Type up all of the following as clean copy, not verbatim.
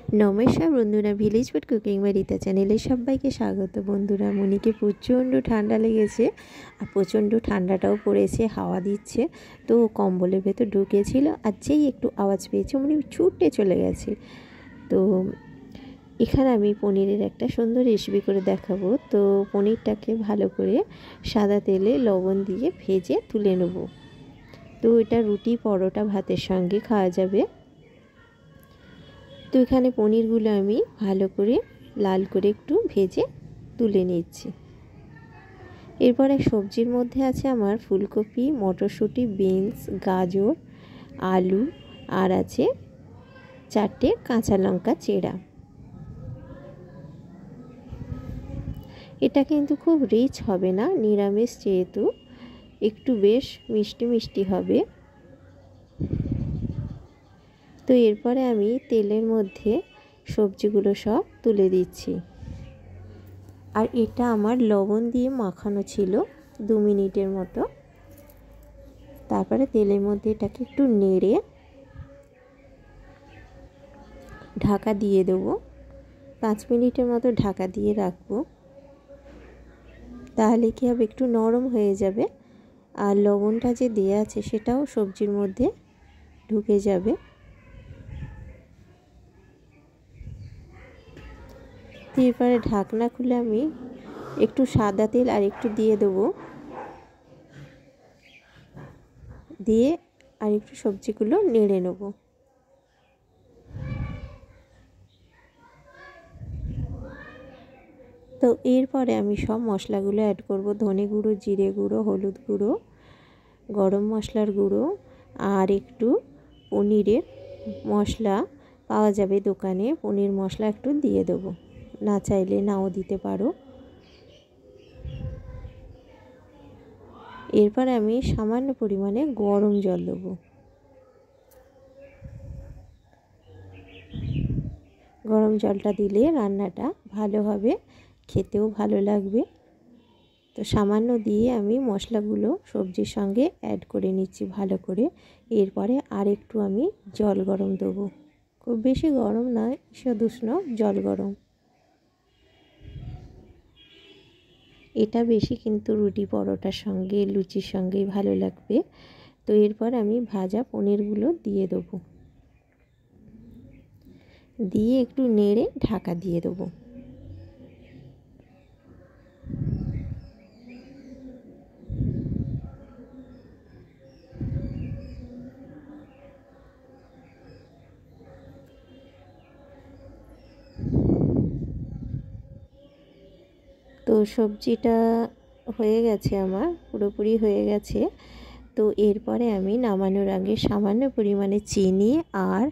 নমস্কার বন্ধুরা, village food cooking by Rita চ্যানেলে সবাইকে স্বাগত। বন্ধুরা, মনিকে প্রচণ্ড ঠান্ডা লেগেছে আর প্রচণ্ড ঠান্ডাটাও পড়েছে, হাওয়া দিচ্ছে, তো কম্বলের ভেতর ঢুকেছিল আর যেই একটু আওয়াজ পেয়েছে মনি ছুটে চলে গেছে। তো এখানে আমি পনিরের একটা সুন্দর রেসিপি করে দেখাবো। তো পনিরটাকে ভালো করে সাদা তেলে লবণ দিয়ে ভেজে তুলে নেব। তো এটা রুটি, পরোটা, ভাতের সঙ্গে খাওয়া যাবে। তো এখানে পনিরগুলো আমি ভালো করে লাল করে একটু ভেজে তুলে নিচ্ছি। এরপরে সবজির মধ্যে আছে আমার ফুলকপি, মটরশুঁটি, বিনস, গাজর, আলু আর আছে 4টে কাঁচা লঙ্কা চেরা। এটা কিন্তু খুব রিচ হবে না, নিরামিষ যেহেতু একটু বেশ মিষ্টি মিষ্টি হবে। তো এরপরে আমি তেলের মধ্যে সবজিগুলো সব তুলে দিচ্ছি। আর এটা আমার লবণ দিয়ে মাখানো ছিল 2 মিনিটের মতো। তারপরে তেলের মধ্যে এটাকে একটু নেড়ে ঢাকা দিয়ে দেবো। 5 মিনিটের মতো ঢাকা দিয়ে রাখবো। তাহলে কি হবে, একটু নরম হয়ে যাবে আর লবণটা যে দেওয়া আছে সেটাও সবজির মধ্যে ঢুকে যাবে। এরপরে ঢাকনা খুলে আমি একটু সাদা তেল আর একটু দিয়ে দেবো, দিয়ে আর একটু সবজিগুলো নেড়ে নেব। তো এরপরে আমি সব মশলাগুলো অ্যাড করব। ধনে গুঁড়ো, জিরে গুঁড়ো, হলুদ গুঁড়ো, গরম মশলার গুঁড়ো আর একটু পনিরের মশলা পাওয়া যাবে দোকানে, পনির মশলা একটু দিয়ে দেবো, না চাইলে নাও দিতে পারো। এরপর আমি সামান্য পরিমাণে গরম জল দেবো। গরম জলটা দিলে রান্নাটা ভালো হবে, খেতেও ভালো লাগবে। তো সামান্য দিয়ে আমি মশলাগুলো সবজির সঙ্গে অ্যাড করে নিচ্ছি ভালো করে। এরপরে আর একটু আমি জল গরম দেবো, খুব বেশি গরম নয়, ঈষৎ উষ্ণ জল গরম। এটা বেশি কিন্তু রুটি, পরোটার সঙ্গে, লুচির সঙ্গেই ভালো লাগবে। তো এরপর আমি ভাজা পনিরগুলো দিয়ে দেবো, দিয়ে একটু নেড়ে ঢাকা দিয়ে দেবো। তো সবজিটা হয়ে গেছে, আমার পুরোপুরি হয়ে গেছে। তো এরপরে আমি নামানোর আগে সামান্য পরিমাণে চিনি আর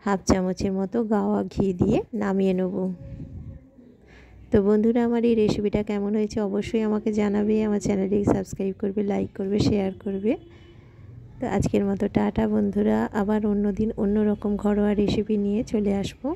হাফ চামচের মতো গাওয়া ঘি দিয়ে নামিয়ে নেব। তো বন্ধুরা, আমার এই রেসিপিটা কেমন হয়েছে অবশ্যই আমাকে জানাবে। আমার চ্যানেলটিকে সাবস্ক্রাইব করবে, লাইক করবে, শেয়ার করবে। তো আজকের মতো টাটা বন্ধুরা, আবার অন্য দিন অন্য রকম ঘরোয়া রেসিপি নিয়ে চলে আসবো।